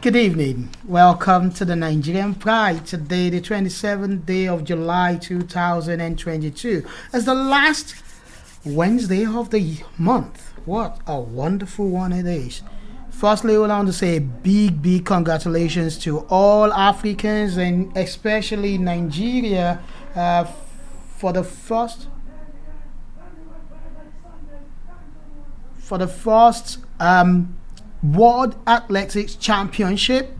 Good evening. Welcome to the Nigerian Pride. Today, the 27th day of July 2022. It's the last Wednesday of the month. What a wonderful one it is. Firstly, we want to say big congratulations to all Africans and especially Nigeria for the first World Athletics Championship.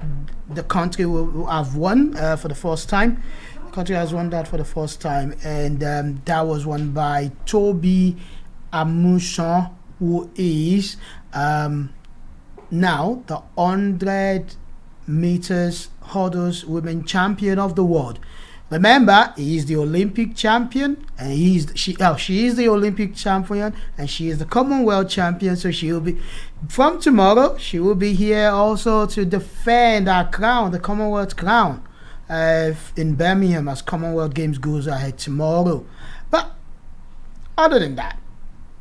The country will have won for the first time. The country has won that for the first time, and that was won by Toby Amusan, who is now the 100 meters hurdles women champion of the world. Remember, he is the Olympic champion, and she is the Olympic champion, and she is the Commonwealth champion. So she will be, from tomorrow, she will be here also to defend our crown, the Commonwealth crown, in Birmingham as Commonwealth Games goes ahead tomorrow. But other than that,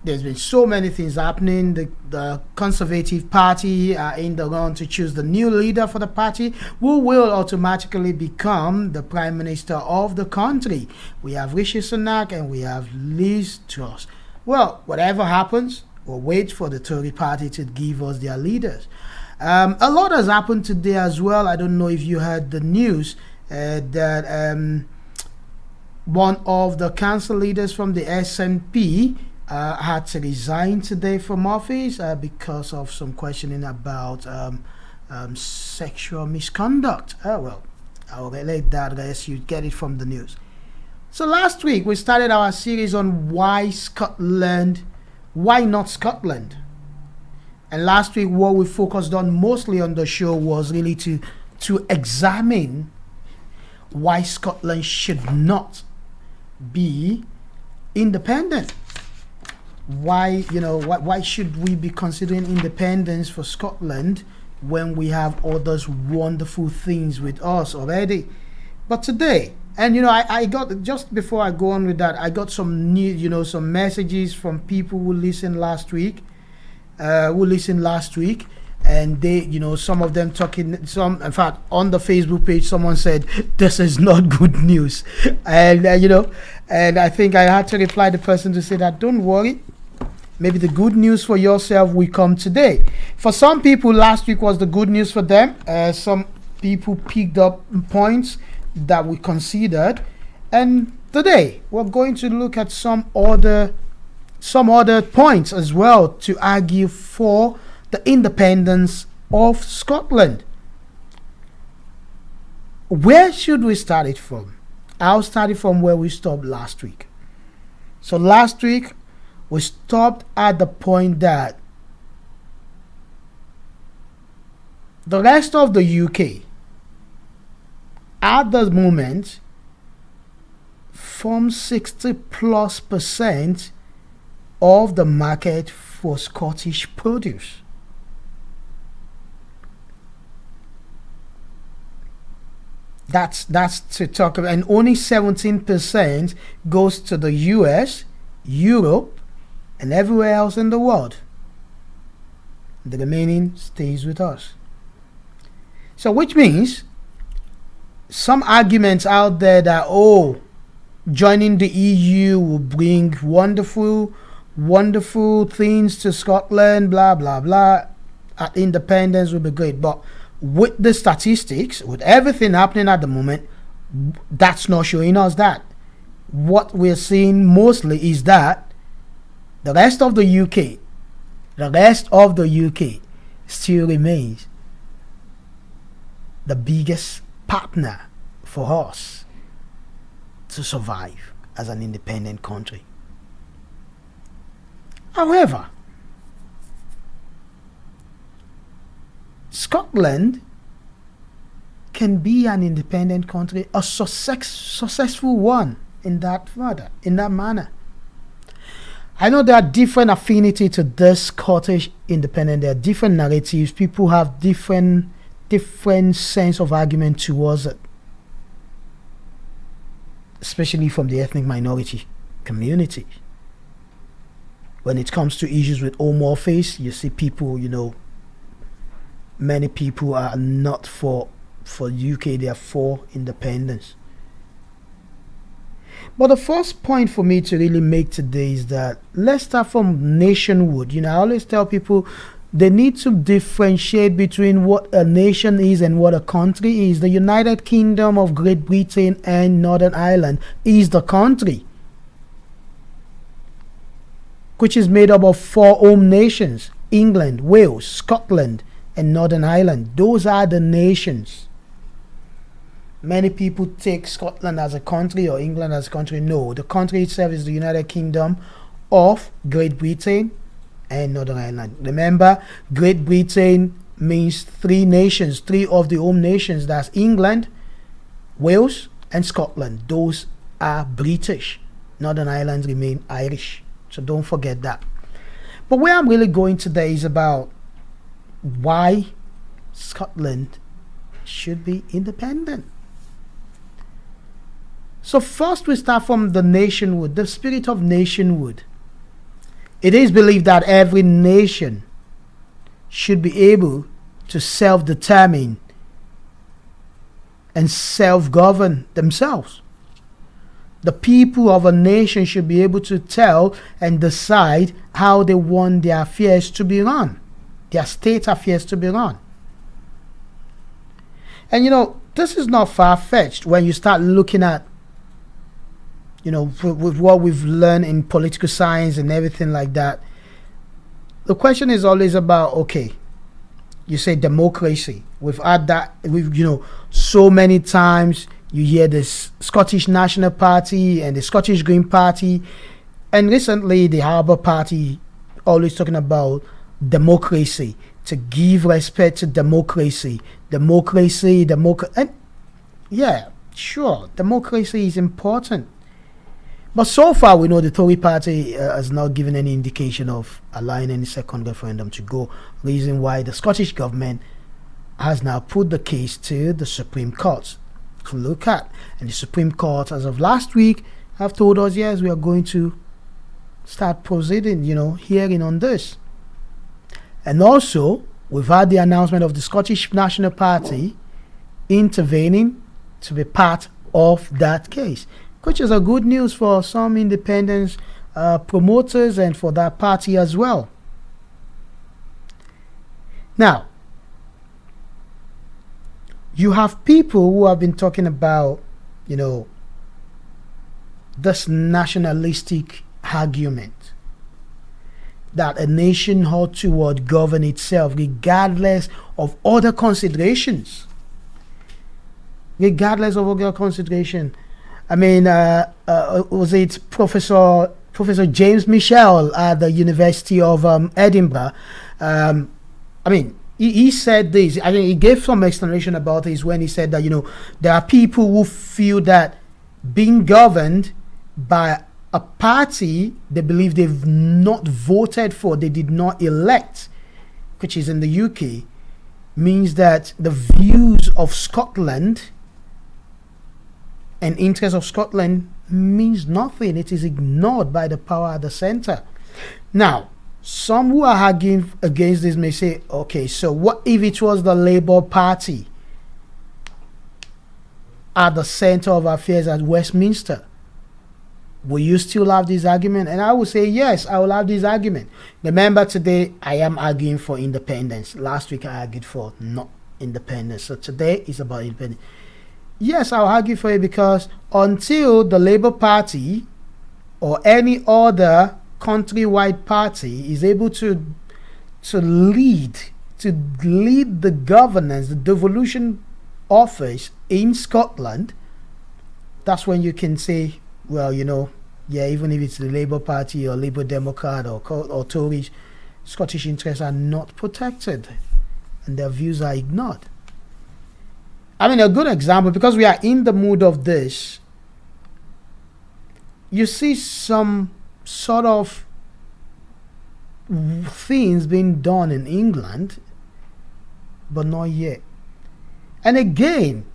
there's been so many things happening. The Conservative Party are in the run to choose the new leader for the party, who will automatically become the Prime Minister of the country. We have Rishi Sunak and we have Liz Truss. Well, whatever happens, we'll wait for the Tory party to give us their leaders. A lot has happened today as well. I don't know if you heard the news that one of the council leaders from the SNP had to resign today from office because of some questioning about sexual misconduct. Well, I'll relate that as you get it from the news. So last week we started our series on why not Scotland? And last week what we focused on mostly on the show was really to examine why Scotland should not be independent. Why should we be considering independence for Scotland when we have all those wonderful things with us already? But today, and I got, just before I go on with that, I got some new, some messages from people who listened last week, and they, some of them talking, in fact, on the Facebook page, someone said, this is not good news. And, and I think I had to reply the person to say that, don't worry. Maybe the good news for yourself will come today. For some people, last week was the good news for them. Some people picked up points that we considered. And today, we're going to look at some other points as well to argue for the independence of Scotland. Where should we start it from? I'll start it from where we stopped last week. So last week, we stopped at the point that the rest of the UK at the moment forms 60+% of the market for Scottish produce. That's to talk about, and only 17% goes to the US, Europe, and everywhere else in the world. The remaining stays with us. So which means some arguments out there that, joining the EU will bring wonderful things to Scotland, blah, blah, blah. Independence will be great. But with the statistics, with everything happening at the moment, that's not showing us that. What we're seeing mostly is that the rest of the UK still remains the biggest partner for us to survive as an independent country. However, Scotland can be an independent country, a successful one in that manner. I know there are different affinity to this Scottish independence. There are different narratives. People have different sense of argument towards it, especially from the ethnic minority community. When it comes to issues with Home Office, you see people, many people are not for UK, they are for independence. But the first point for me to really make today is that let's start from nationhood. I always tell people they need to differentiate between what a nation is and what a country is. The United Kingdom of Great Britain and Northern Ireland is the country, which is made up of 4 home nations: England, Wales, Scotland, and Northern Ireland. Those are the nations. Many people take Scotland as a country or England as a country. No, the country itself is the United Kingdom of Great Britain and Northern Ireland. Remember, Great Britain means 3 nations, 3 of the home nations. That's England, Wales, and Scotland. Those are British. Northern Ireland remain Irish. So don't forget that. But where I'm really going today is about why Scotland should be independent. So first we start from the nationhood, the spirit of nationhood. It is believed that every nation should be able to self-determine and self-govern themselves. The people of a nation should be able to tell and decide how they want their affairs to be run, their state affairs to be run. And this is not far-fetched when you start looking at with what we've learned in political science and everything like that. The question is always about, okay, you say democracy. We've had that, so many times you hear this Scottish National Party and the Scottish Green Party, and recently the Labour Party always talking about democracy, to give respect to democracy. And yeah, sure, democracy is important. But so far, we know the Tory party has not given any indication of allowing any second referendum to go. Reason why the Scottish government has now put the case to the Supreme Court to look at. And the Supreme Court, as of last week, have told us, yes, we are going to start proceeding, hearing on this. And also, we've had the announcement of the Scottish National Party intervening to be part of that case, which is a good news for some independence promoters and for that party as well. Now, you have people who have been talking about, this nationalistic argument that a nation ought to govern itself regardless of other considerations. Regardless of other consideration. I mean, was it Professor James Michel at the University of Edinburgh? He said this. I think he gave some explanation about this when he said that, there are people who feel that being governed by a party they believe they've not voted for, they did not elect, which is in the UK, means that the views of Scotland and interest of Scotland means nothing. It is ignored by the power at the center. Now, some who are arguing against this may say, okay, so what if it was the Labour Party at the center of affairs at Westminster? Will you still have this argument? And I will say, yes, I will have this argument. Remember, today I am arguing for independence. Last week I argued for not independence. So today is about independence. Yes, I'll argue for it because until the Labour Party or any other countrywide party is able to lead the governance, the devolution office in Scotland, that's when you can say, well, even if it's the Labour Party or Labour Democrat or Tories, Scottish interests are not protected and their views are ignored. A good example, because we are in the mood of this, you see some sort of things being done in England, but not yet. And again,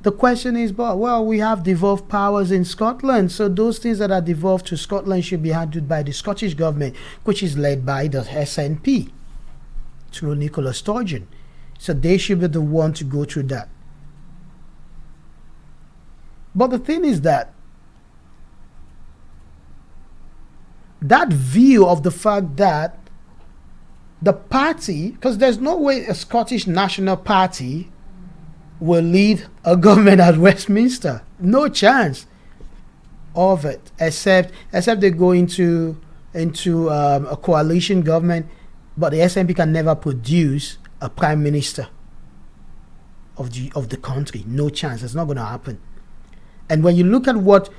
the question is, we have devolved powers in Scotland, so those things that are devolved to Scotland should be handled by the Scottish government, which is led by the SNP through Nicola Sturgeon. So they should be the one to go through that. But the thing is that view of the fact that the party, because there's no way a Scottish National Party will lead a government at Westminster. No chance of it, except they go into a coalition government, but the SNP can never produce a prime minister of the country. No chance. It's not going to happen. And when you look at what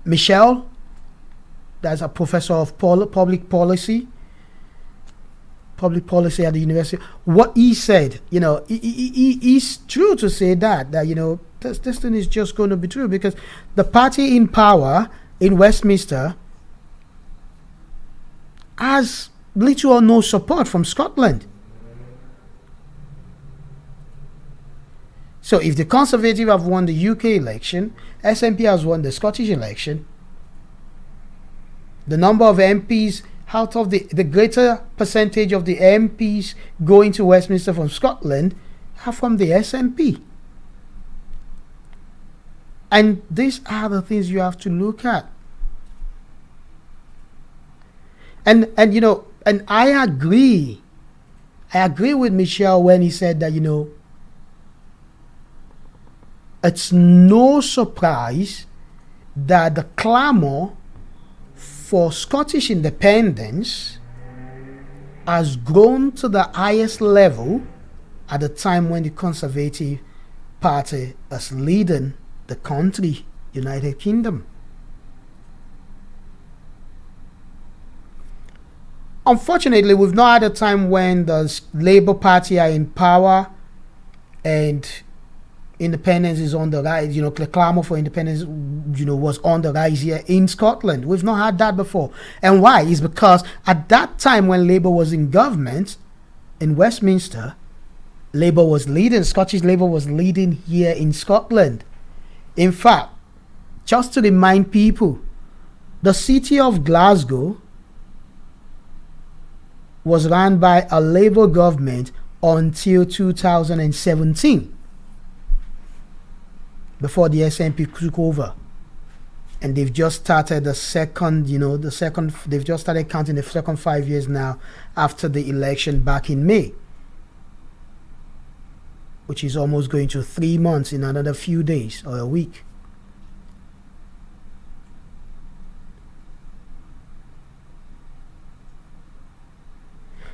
Michel, that's a professor of public policy at the university, what he said, it's true to say that this thing is just going to be true, because the party in power in Westminster has little or no support from Scotland. So if the Conservative have won the UK election, SNP has won the Scottish election, the number of MPs, out of the greater percentage of the MPs going to Westminster from Scotland are from the SNP. And these are the things you have to look at. And I agree with Michel when he said that, it's no surprise that the clamor for Scottish independence has grown to the highest level at the time when the Conservative Party is leading the country, United Kingdom. Unfortunately, we've not had a time when the Labour Party are in power and independence is on the rise. The clamor for independence, was on the rise here in Scotland. We've not had that before. And why? Is because at that time when Labour was in government in Westminster, Labour was leading, Scottish Labour was leading here in Scotland. In fact, just to remind people, the city of Glasgow was run by a Labour government until 2017. Before the SNP took over, and they've just started they've just started counting the second 5 years now after the election back in May, which is almost going to 3 months in another few days or a week.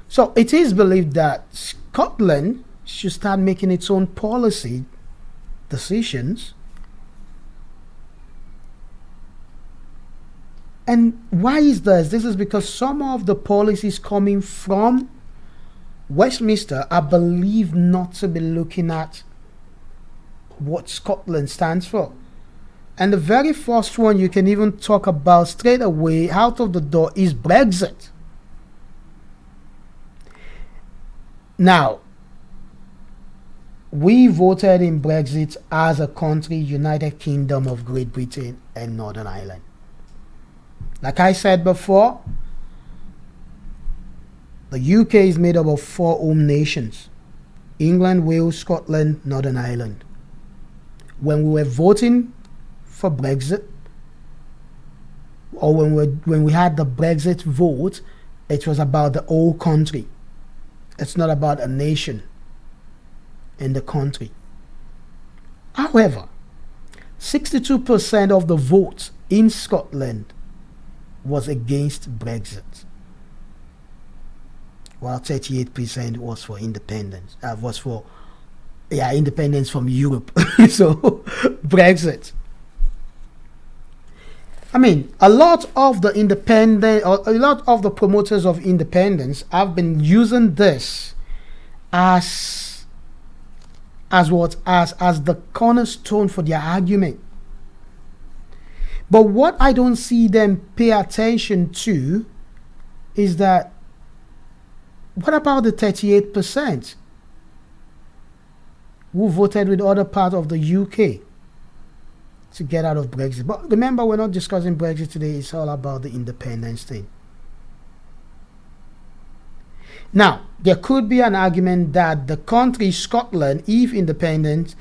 So it is believed that Scotland should start making its own policy decisions. And why is this? This is because some of the policies coming from Westminster are believed not to be looking at what Scotland stands for. And the very first one you can even talk about straight away out of the door is Brexit. Now, we voted in Brexit as a country, United Kingdom of Great Britain and Northern Ireland. Like I said before, the UK is made up of 4 home nations: England, Wales, Scotland, Northern Ireland. When we were voting for Brexit, or when we had the Brexit vote, it was about the whole country. It's not about a nation in the country. However, 62% of the votes in Scotland was against Brexit, while 38% was for independence. Independence from Europe. So Brexit. I mean, a lot of the promoters of independence have been using this as the cornerstone for their argument. But what I don't see them pay attention to is that, what about the 38% who voted with other part of the UK to get out of Brexit? But remember, we're not discussing Brexit today. It's all about the independence thing. Now, there could be an argument that the country, Scotland, if independent,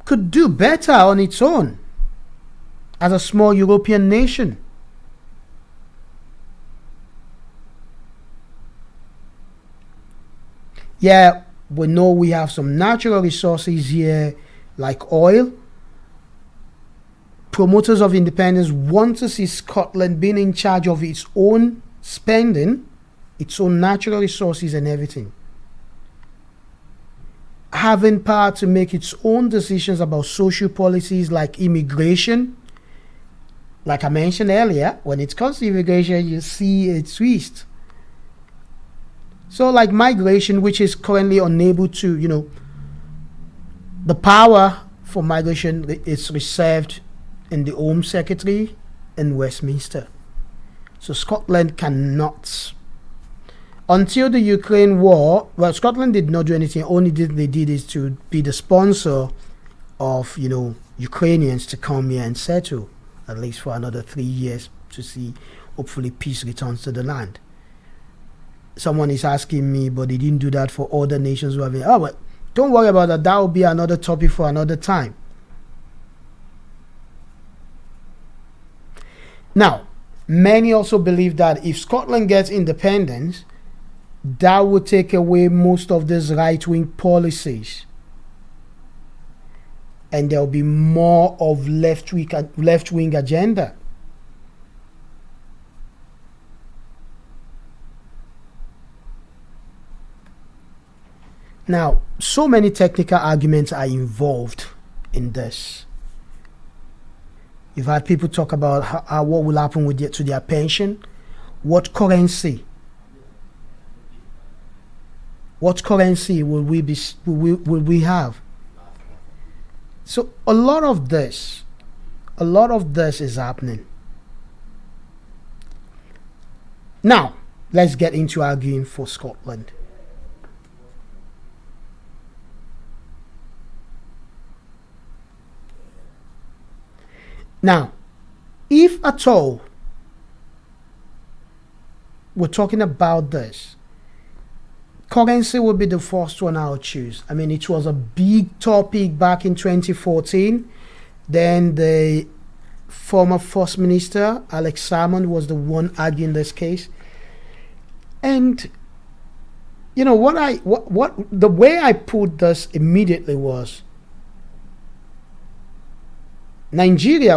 could do better on its own as a small European nation. Yeah, we know we have some natural resources here like oil. Promoters of independence want to see Scotland being in charge of its own spending, its own natural resources and everything. Having power to make its own decisions about social policies like immigration. Like I mentioned earlier, when it comes to immigration, you see a twist. So like migration, which is currently unable to, the power for migration is reserved in the Home Secretary in Westminster. So Scotland cannot. Until the Ukraine war, well, Scotland did not do anything. Only they did is to be the sponsor of, Ukrainians to come here and settle, at least for another 3 years, to see, hopefully, peace returns to the land. Someone is asking me, but they didn't do that for other nations who have been. Oh, but don't worry about that. That will be another topic for another time. Now, many also believe that if Scotland gets independence, that would take away most of these right-wing policies. And there will be more of left-wing agenda. Now, so many technical arguments are involved in this. You've had people talk about how what will happen to their pension, what currency will we have? So a lot of this is happening. Now, let's get into arguing for Scotland. Now, if at all we're talking about this, currency will be the first one I'll choose. I mean, it was a big topic back in 2014. Then the former First Minister, Alex Salmond, was the one arguing this case. And, the way I put this immediately was, Nigeria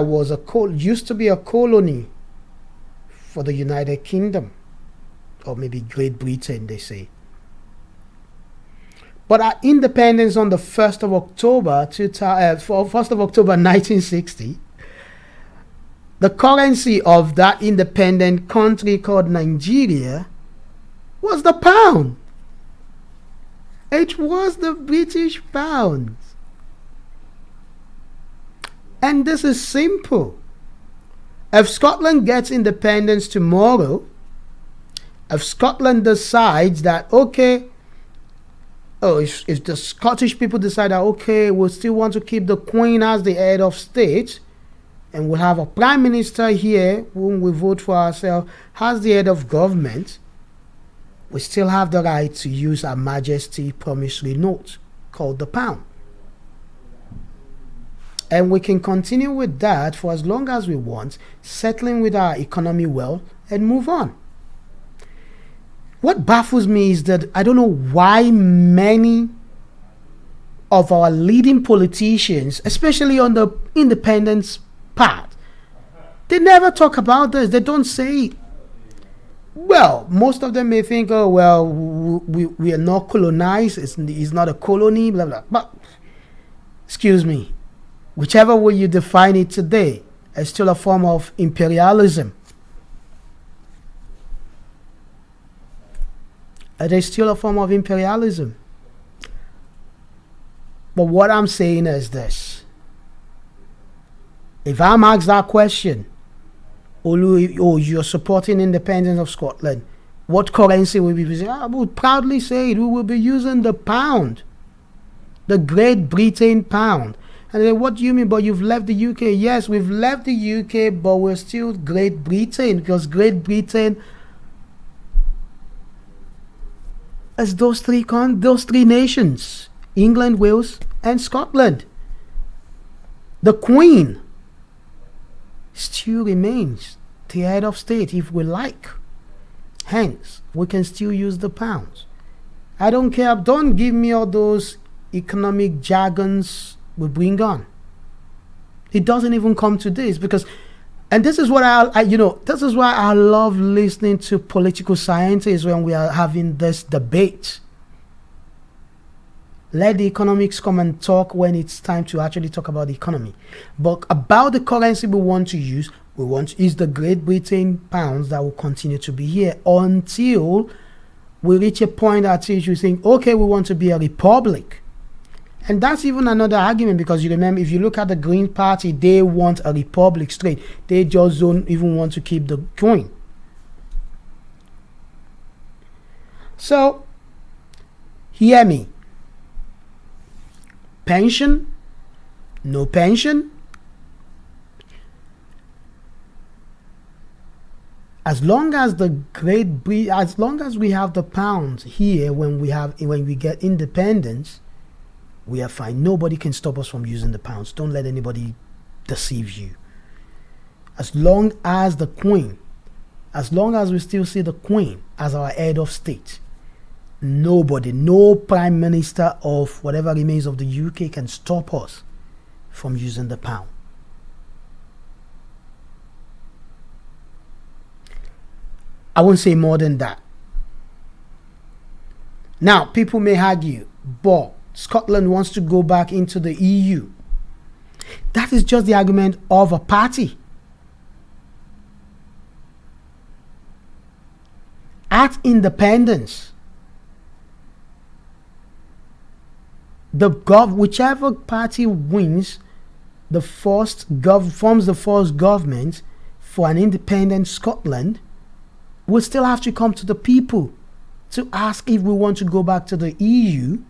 used to be a colony for the United Kingdom, or maybe Great Britain, they say. But our independence on the 1st of October, 1960, the currency of that independent country called Nigeria was the pound. It was the British pound. And this is simple. If Scotland gets independence tomorrow, if Scotland decides that, if the Scottish people decide that, we'll still want to keep the Queen as the head of state, and we'll have a Prime Minister here, whom we vote for ourselves, as the head of government, we still have the right to use Her Majesty promissory note called the pound. And we can continue with that for as long as we want, settling with our economy well, and move on. What baffles me is that I don't know why many of our leading politicians, especially on the independence part, they never talk about this. They don't say, well, most of them may think, we are not colonized, it's not a colony, blah, blah. But, excuse me, whichever way you define it today, it's still a form of imperialism. It is still a form of imperialism. But what I'm saying is this. If I'm asked that question, you're supporting independence of Scotland, what currency will we be using? I would proudly say we will be using the pound. The Great Britain pound. And then, what do you mean? But you've left the UK. Yes, we've left the UK, but we're still Great Britain, because Great Britain as those three nations, England, Wales, and Scotland. The Queen still remains the head of state if we like. Hence, we can still use the pounds. I don't care. Don't give me all those economic jargons we bring on. It doesn't even come to this because, and this is what this is why I love listening to political scientists when we are having this debate. Let the economics come and talk when it's time to actually talk about the economy. But about the currency we want to use, is the Great Britain pounds that will continue to be here until we reach a point at which you think, okay, we want to be a republic. And that's even another argument because you remember, if you look at the Green Party, they want a republic straight. They just don't even want to keep the coin. So, hear me. Pension, no pension. As long as as long as we have the pounds here when we get independence, we are fine. Nobody can stop us from using the pounds. Don't let anybody deceive you. As long as the Queen, as long as we still see the Queen as our head of state, nobody, no prime minister of whatever remains of the UK can stop us from using the pound. I won't say more than that. Now, people may argue, but Scotland wants to go back into the EU. That is just the argument of a party. At independence, whichever party wins forms the first government for an independent Scotland will still have to come to the people to ask if we want to go back to the EU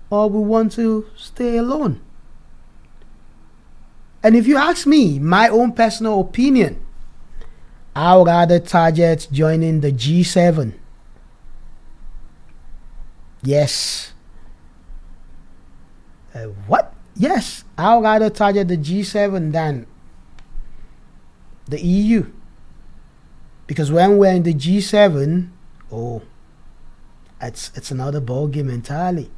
or we want to stay alone. And if you ask me, my own personal opinion, I would rather target joining the G7. Yes. What? Yes, I would rather target the G7 than the EU. Because when we're in the G7, it's another ball game entirely.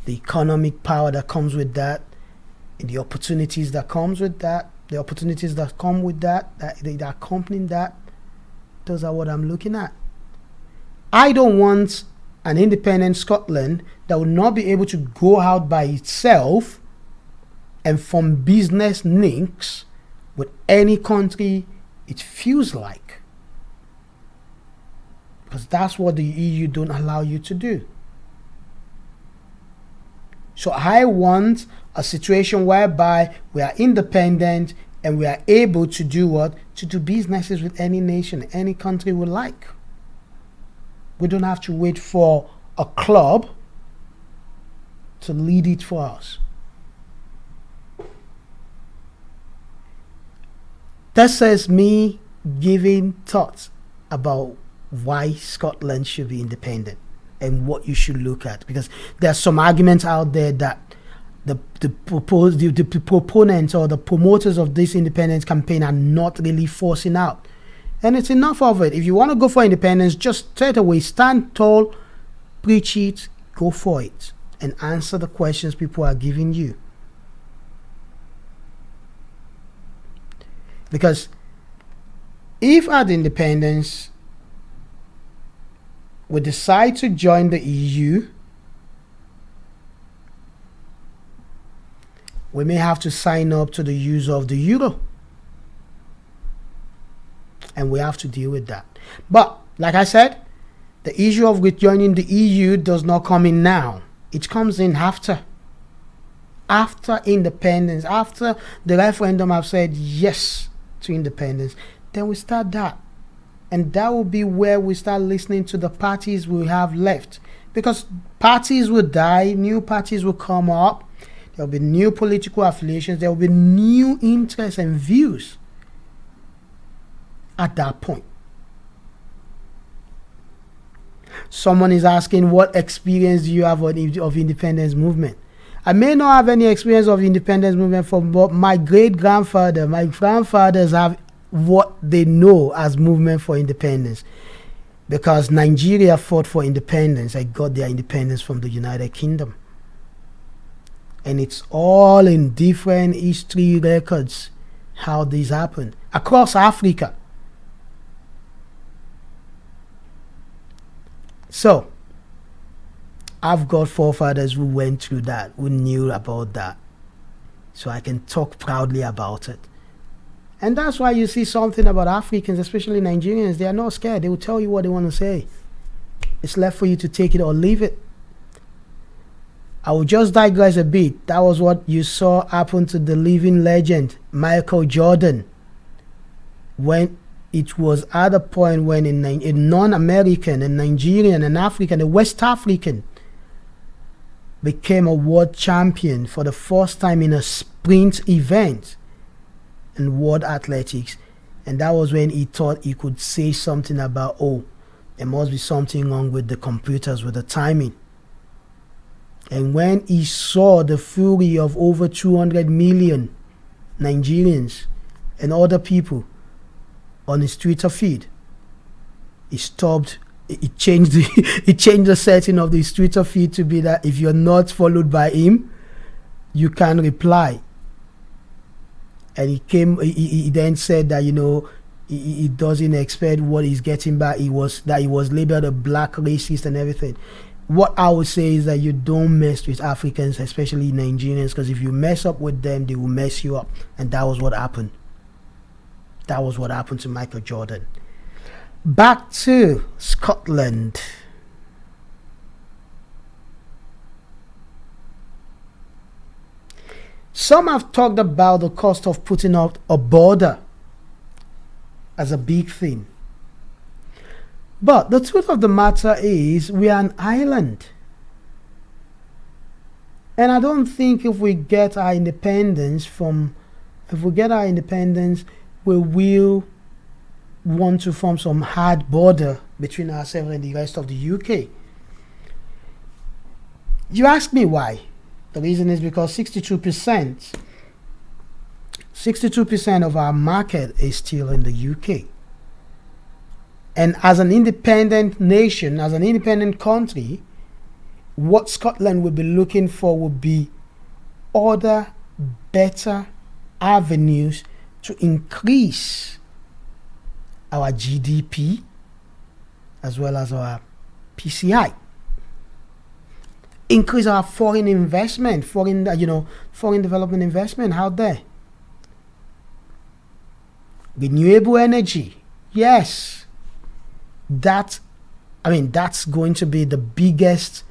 The economic power that comes with that, and the opportunities that comes with that, the opportunities that come with that accompany that, those are what I'm looking at. I don't want an independent Scotland that will not be able to go out by itself and form business links with any country it feels like. Because that's what the EU don't allow you to do. So I want a situation whereby we are independent and we are able to do what? To do businesses with any nation, any country we like. We don't have to wait for a club to lead it for us. This is me giving thoughts about why Scotland should be independent and what you should look at, because there are some arguments out there that the proponents or the promoters of this independence campaign are not really forcing out. And it's enough of it. If you want to go for independence, just straight away stand tall, preach it, go for it, and answer the questions people are giving you. Because if at independence we decide to join the EU, we may have to sign up to the use of the euro. And we have to deal with that. But, like I said, the issue of joining the EU does not come in now. It comes in after. After independence, after the referendum have said yes to independence, then we start that. And that will be where we start listening to the parties we have left. Because parties will die, new parties will come up, there will be new political affiliations, there will be new interests and views at that point. Someone is asking, what experience do you have of independence movement? I may not have any experience of independence movement from, but my great-grandfather, my grandfathers have what they know as movement for independence. Because Nigeria fought for independence. They got their independence from the United Kingdom. And it's all in different history records how this happened across Africa. So, I've got forefathers who went through that, who knew about that. So I can talk proudly about it. And that's why you see something about Africans, especially Nigerians, they are not scared. They will tell you what they want to say. It's left for you to take it or leave it. I will just digress a bit. That was what you saw happen to the living legend, Michael Jordan, when it was at a point when a non-American, a Nigerian, an African, a West African became a world champion for the first time in a sprint event in world athletics. And that was when he thought he could say something about, oh, there must be something wrong with the computers, with the timing. And when he saw the fury of over 200 million Nigerians and other people on his Twitter feed, he stopped. He changed the setting of his Twitter feed to be that if you're not followed by him, you can't reply. And he then said that, you know, he doesn't expect what he's getting back. He was labeled a black racist and everything. What I would say is that you don't mess with Africans, especially Nigerians, because if you mess up with them, they will mess you up. And that was what happened. That was what happened to Michael Jordan. Back to Scotland. Some have talked about the cost of putting up a border as a big thing. But the truth of the matter is we are an island. And I don't think if we get our independence, we will want to form some hard border between ourselves and the rest of the UK. You ask me why. The reason is because 62% of our market is still in the UK. And as an independent nation, as an independent country, what Scotland would be looking for would be other, better avenues to increase our GDP as well as our PCI. Increase our foreign investment, foreign development investment out there. Renewable energy, yes. That's going to be the biggest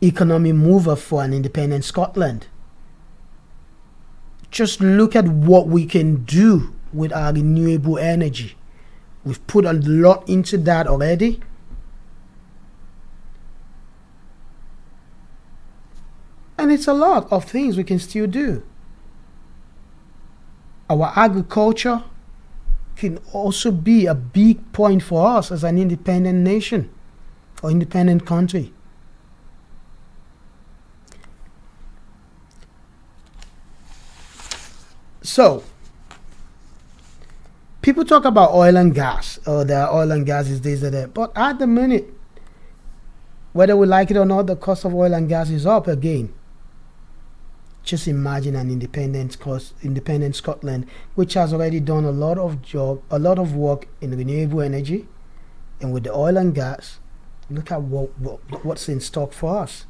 economic mover for an independent Scotland. Just look at what we can do with our renewable energy. We've put a lot into that already. And it's a lot of things we can still do. Our agriculture can also be a big point for us as an independent nation or independent country. So, people talk about oil and gas. Oh, there are oil and gas is this or that. But at the minute, whether we like it or not, the cost of oil and gas is up again. Just imagine an independent Scotland, which has already done a lot of work in renewable energy, and with the oil and gas, look at what's in stock for us.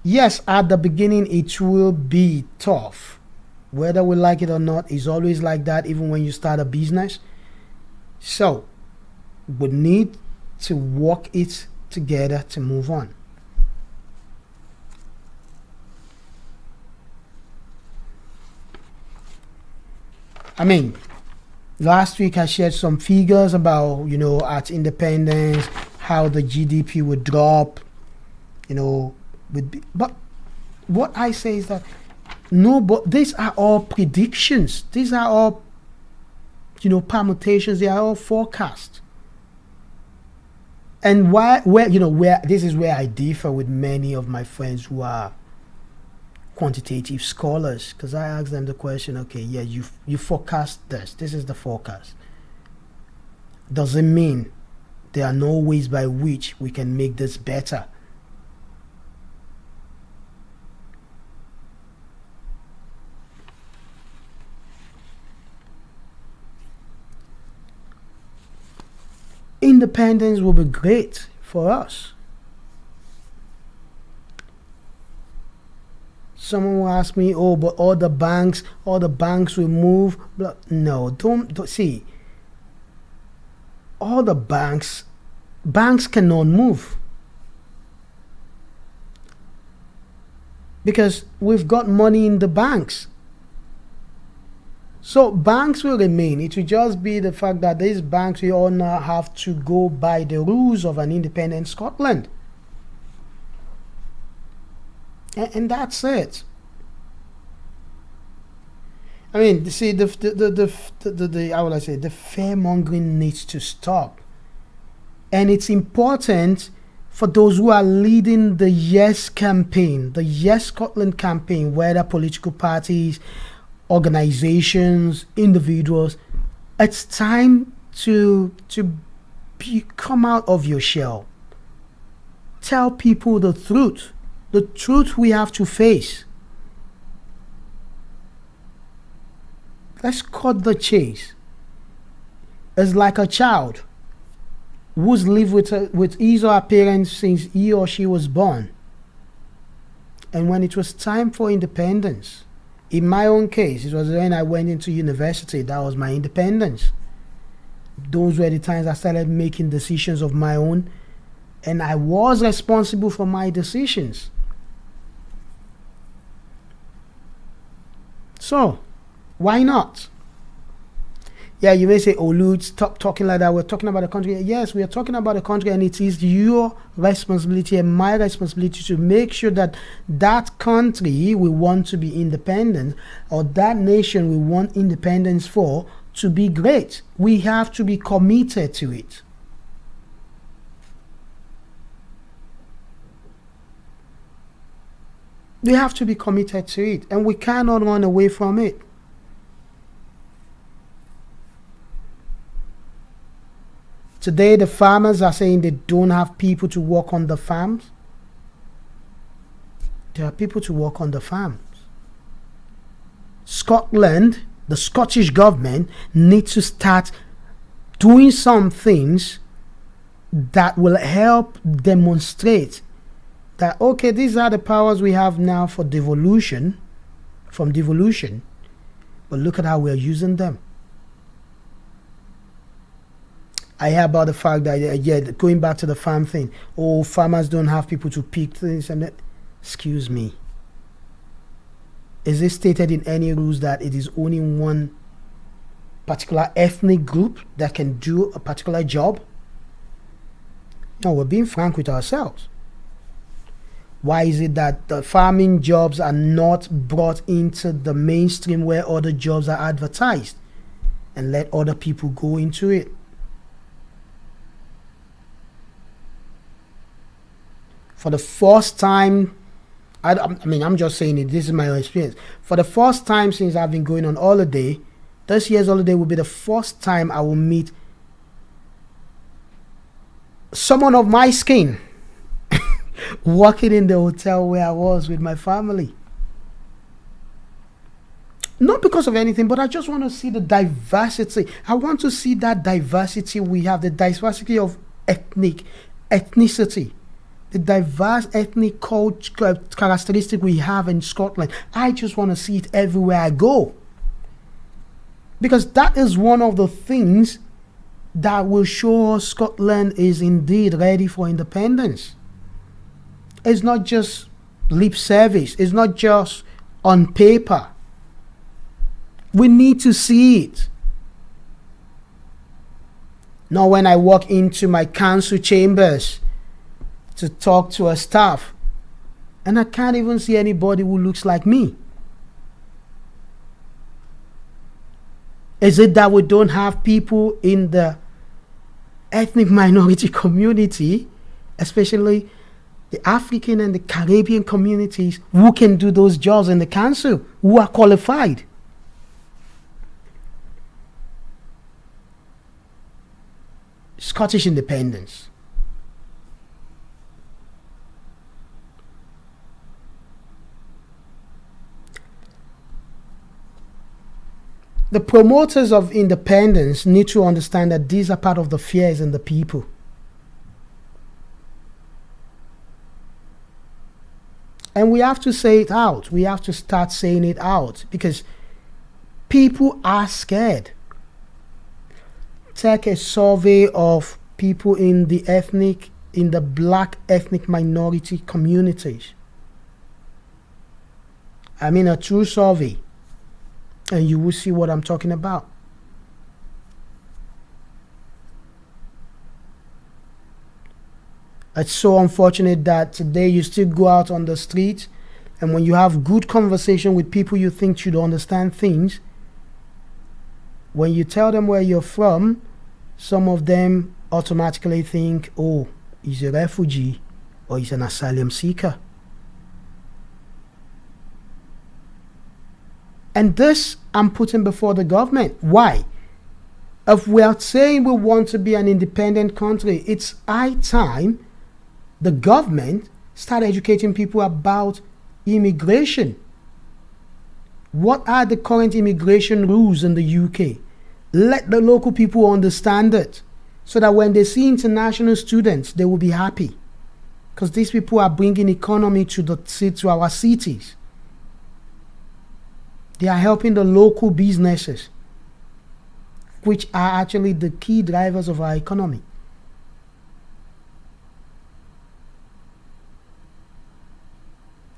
Yes, at the beginning it will be tough, whether we like it or not. It's always like that, even when you start a business. So, we need to work it together to move on. I mean, last week I shared some figures about, at independence, how the GDP would drop, but what I say is that, no, but these are all predictions. These are all, permutations. They are all forecasts. And where this is where I differ with many of my friends who are quantitative scholars, because I ask them the question, okay, yeah, you forecast this is the forecast. Does it mean there are no ways by which we can make this better? Independence will be great for us. Someone will ask me, oh, but all the banks will move. No, don't see. All the banks cannot move. Because we've got money in the banks. So banks will remain. It will just be the fact that these banks will all now have to go by the rules of an independent Scotland. And that's it. I mean, see, how will I say, the fearmongering needs to stop. And it's important for those who are leading the Yes campaign, the Yes Scotland campaign, whether political parties, organizations, individuals, it's time to come out of your shell. Tell people the truth we have to face. Let's cut the chase. It's like a child who's lived with his or her parents since he or she was born. And when it was time for independence, in my own case, it was when I went into university, that was my independence. Those were the times I started making decisions of my own, and I was responsible for my decisions. So, why not? Yeah, you may say, oh, Lud, stop talking like that. We're talking about the country. Yes, we are talking about the country, and it is your responsibility and my responsibility to make sure that that country we want to be independent, or that nation we want independence for, to be great. We have to be committed to it. We have to be committed to it, and we cannot run away from it. Today, the farmers are saying they don't have people to work on the farms. There are people to work on the farms. Scotland, the Scottish government, needs to start doing some things that will help demonstrate that, okay, these are the powers we have now for devolution, but look at how we are using them. I hear about the fact that, going back to the farm thing, oh, farmers don't have people to pick things and that. Excuse me. Is it stated in any rules that it is only one particular ethnic group that can do a particular job? No, we're being frank with ourselves. Why is it that the farming jobs are not brought into the mainstream where other jobs are advertised and let other people go into it? For the first time, I'm just saying it, this is my experience. For the first time since I've been going on holiday, this year's holiday will be the first time I will meet someone of my skin working in the hotel where I was with my family. Not because of anything, but I just want to see the diversity. I want to see that diversity we have, the diversity of ethnicity. The diverse ethnic culture characteristic we have in Scotland. I just want to see it everywhere I go. Because that is one of the things that will show us Scotland is indeed ready for independence. It's not just lip service. It's not just on paper. We need to see it. Now when I walk into my council chambers to talk to a staff, and I can't even see anybody who looks like me. Is it that we don't have people in the ethnic minority community, especially the African and the Caribbean communities, who can do those jobs in the council, who are qualified. Scottish independence. The promoters of independence need to understand that these are part of the fears in the people. And we have to say it out. We have to start saying it out because people are scared. Take a survey of people in the black ethnic minority communities. I mean a true survey. And you will see what I'm talking about. It's so unfortunate that today you still go out on the street, and when you have good conversation with people you think should understand things, when you tell them where you're from, some of them automatically think, oh, he's a refugee or he's an asylum seeker. And this I'm putting before the government. Why? If we are saying we want to be an independent country, it's high time the government start educating people about immigration. What are the current immigration rules in the UK? Let the local people understand it so that when they see international students, they will be happy. Because these people are bringing economy to our cities. They are helping the local businesses, which are actually the key drivers of our economy.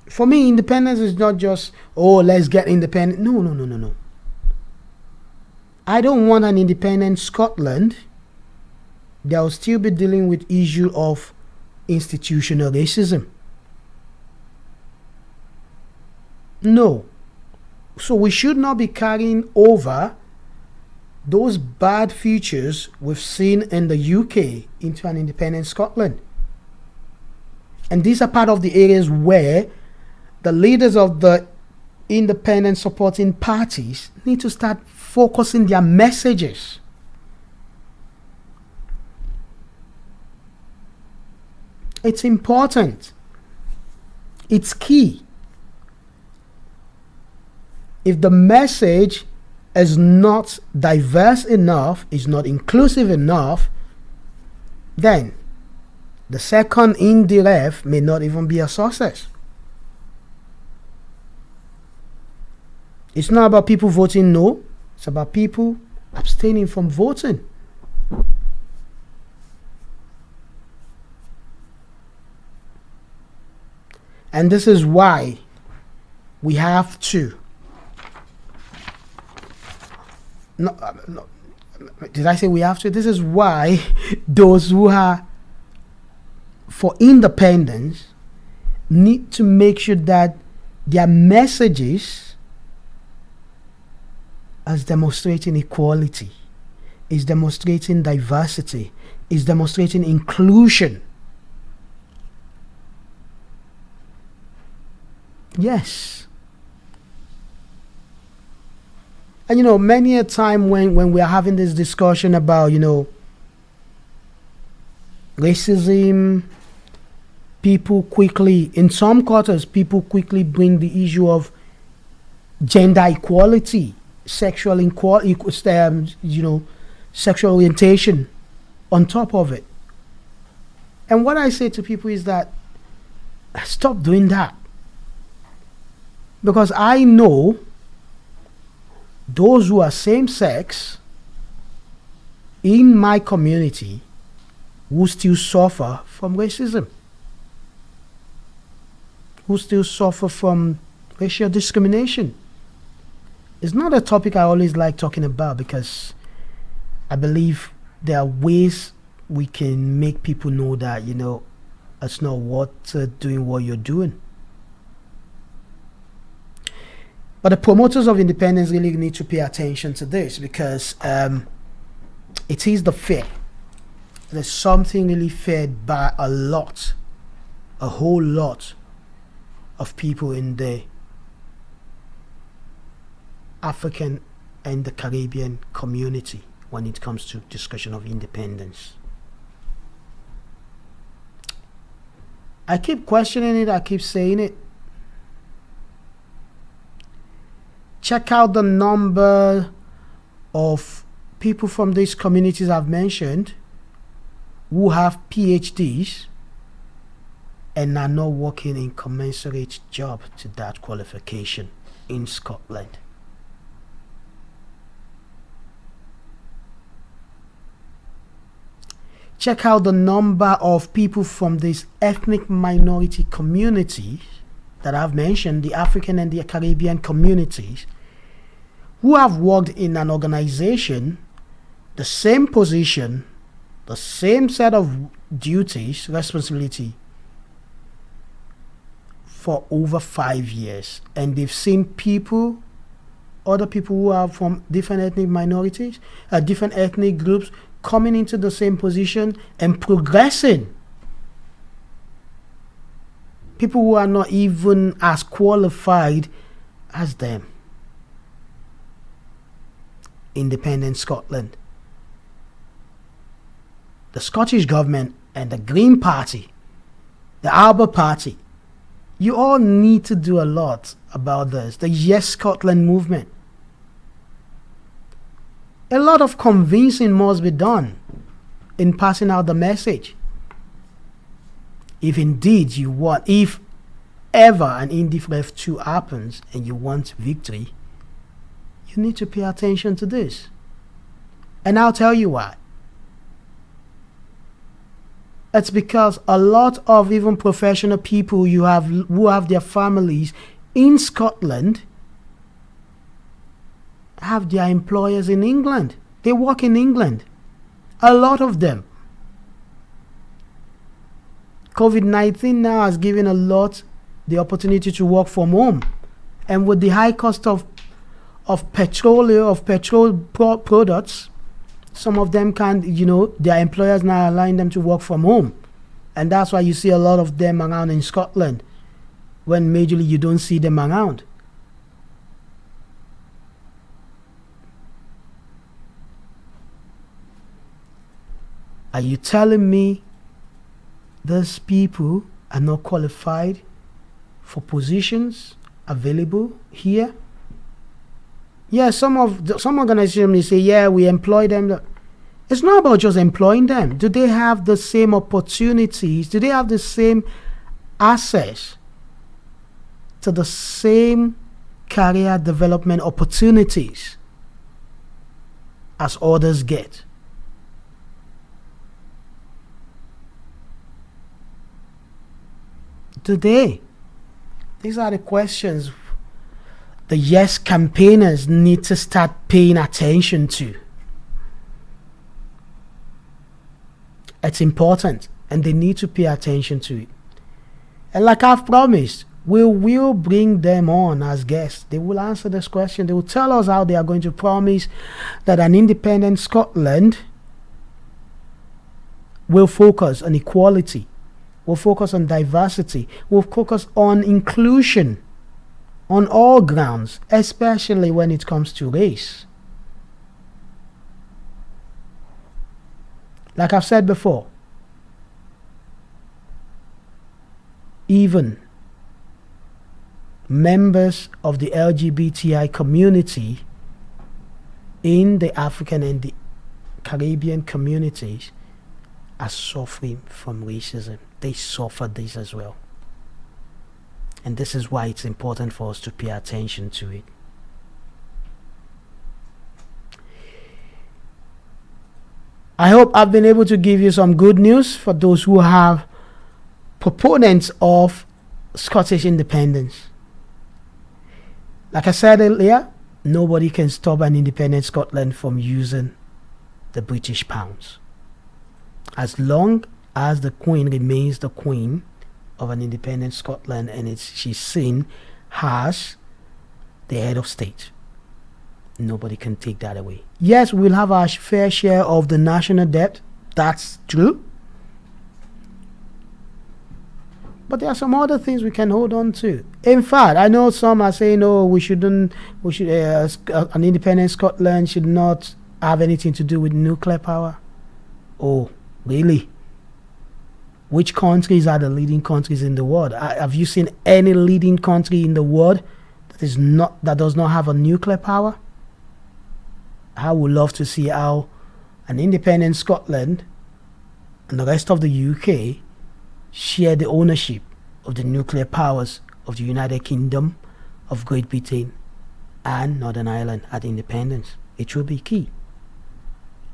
For me, independence is not just, oh, let's get independent. No. I don't want an independent Scotland that will still be dealing with issue of institutional racism. No. So we should not be carrying over those bad features we've seen in the UK into an independent Scotland. And these are part of the areas where the leaders of the independent supporting parties need to start focusing their messages. It's important. It's key. If the message is not diverse enough, is not inclusive enough, then the second in the ref may not even be a success. It's not about people voting no, it's about people abstaining from voting. And this is why we have to did I say we have to? This is why those who are for independence need to make sure that their messages is demonstrating equality, is demonstrating diversity, is demonstrating inclusion. Yes. And many a time when we are having this discussion about, racism, people quickly, in some quarters, people quickly bring the issue of gender equality, sexual sexual orientation on top of it. And what I say to people is that stop doing that. Because I know those who are same sex in my community who still suffer from racism, who still suffer from racial discrimination. It's not a topic I always like talking about because I believe there are ways we can make people know that, it's not worth doing what you're doing. But the promoters of independence really need to pay attention to this because it is the fear. there's something really fed by a whole lot of people in the African and the Caribbean community when it comes to discussion of independence. I keep questioning it, I keep saying it. Check out the number of people from these communities I've mentioned who have PhDs and are not working in commensurate job to that qualification in Scotland. Check out the number of people from these ethnic minority communities that I've mentioned, the African and the Caribbean communities, who have worked in an organization, the same position, the same set of duties, responsibility, for over 5 years. And they've seen people, other people who are from different ethnic minorities, different ethnic groups, coming into the same position and progressing. People who are not even as qualified as them. Independent Scotland. The Scottish government and the Green Party, the Albert Party, you all need to do a lot about this. The Yes Scotland movement. A lot of convincing must be done in passing out the message. If indeed you want, if ever an INDIFREF 2 happens and you want victory, you need to pay attention to this. And I'll tell you why. It's because a lot of even professional people who have their families in Scotland have their employers in England. They work in England. A lot of them. COVID-19 now has given a lot the opportunity to work from home. And with the high cost of petrol products, some of them can't, their employers now allowing them to work from home. And that's why you see a lot of them around in Scotland, when majorly you don't see them around. Are you telling me these people are not qualified for positions available here? Yeah, some organizations may say, yeah, we employ them. It's not about just employing them. Do they have the same opportunities? Do they have the same access to the same career development opportunities as others get? Today, these are the questions the Yes campaigners need to start paying attention to. It's important, and they need to pay attention to it. And like I've promised, we will bring them on as guests. They will answer this question. They will tell us how they are going to promise that an independent Scotland will focus on equality, will focus on diversity, will focus on inclusion on all grounds, especially when it comes to race. Like I've said before, even members of the LGBTI community in the African and the Caribbean communities are suffering from racism. They suffer this as well. And this is why it's important for us to pay attention to it. I hope I've been able to give you some good news for those who have proponents of Scottish independence. Like I said earlier, nobody can stop an independent Scotland from using the British pounds. As long as the Queen remains the Queen of an independent Scotland and she's seen as the head of state, nobody can take that away. Yes, we'll have our fair share of the national debt that's true. But there are some other things we can hold on to. In fact, I know some are saying, "Oh, we should an independent Scotland should not have anything to do with nuclear power." Oh, really? Which countries are the leading countries in the world? Have you seen any leading country in the world that does not have a nuclear power? I would love to see how an independent Scotland and the rest of the UK share the ownership of the nuclear powers of the United Kingdom, of Great Britain, and Northern Ireland at independence. It will be key.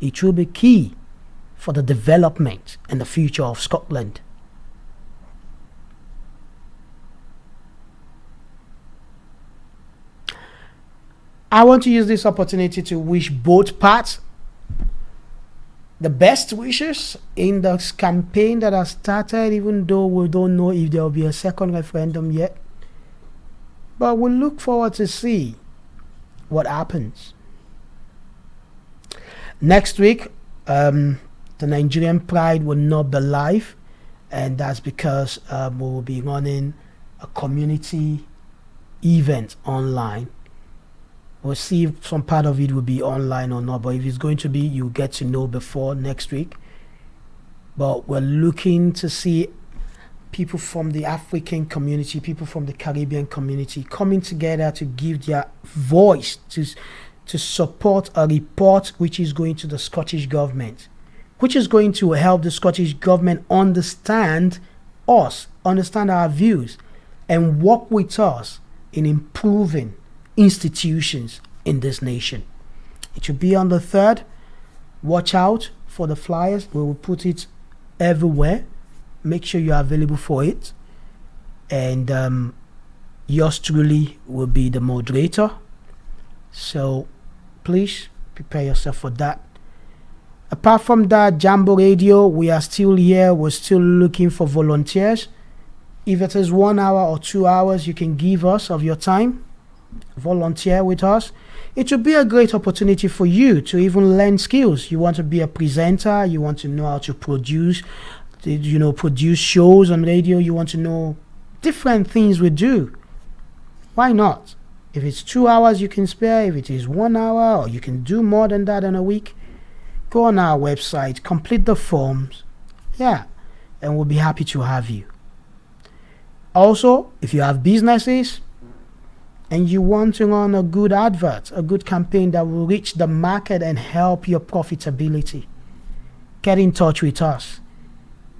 It will be key for the development and the future of Scotland. I want to use this opportunity to wish both parts the best wishes in this campaign that has started, even though we don't know if there will be a second referendum yet. But we'll look forward to see what happens. Next week, the Nigerian Pride will not be live, and that's because we will be running a community event online. We'll see if some part of it will be online or not, but if it's going to be, you'll get to know before next week. But we're looking to see people from the African community, people from the Caribbean community coming together to give their voice to support a report which is going to the Scottish government, which is going to help the Scottish government understand us, understand our views, and work with us in improving institutions in this nation. It should be on the 3rd. Watch out for the flyers. We will put it everywhere. Make sure you are available for it. And yours truly will be the moderator. So please prepare yourself for that. Apart from that, Jambo Radio, we are still here. We're still looking for volunteers. If it is 1 hour or 2 hours you can give us of your time, volunteer with us. It will be a great opportunity for you to even learn skills. You want to be a presenter, you want to know how to produce shows on radio, you want to know different things we do. Why not? If it's 2 hours you can spare, if it is 1 hour, or you can do more than that in a week, go on our website, complete the forms, and we'll be happy to have you. Also, if you have businesses and you want to run a good advert, a good campaign that will reach the market and help your profitability, get in touch with us.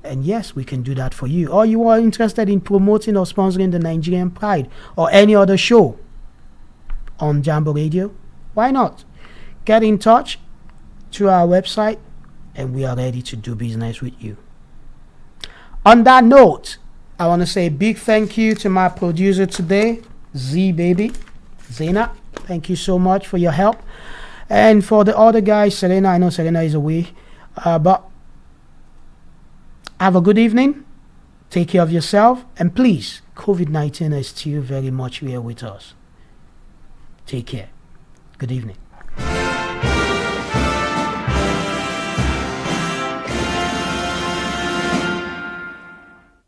And yes, we can do that for you. Or you are interested in promoting or sponsoring the Nigerian Pride or any other show on Jambo Radio, why not? Get in touch through our website and we are ready to do business with you. On that note, I want to say a big thank you to my producer today, Zena. Thank you so much for your help. And for the other guys, Selena, I know Selena is away. But have a good evening. Take care of yourself. And please, COVID-19 is still very much here with us. Take care. Good evening.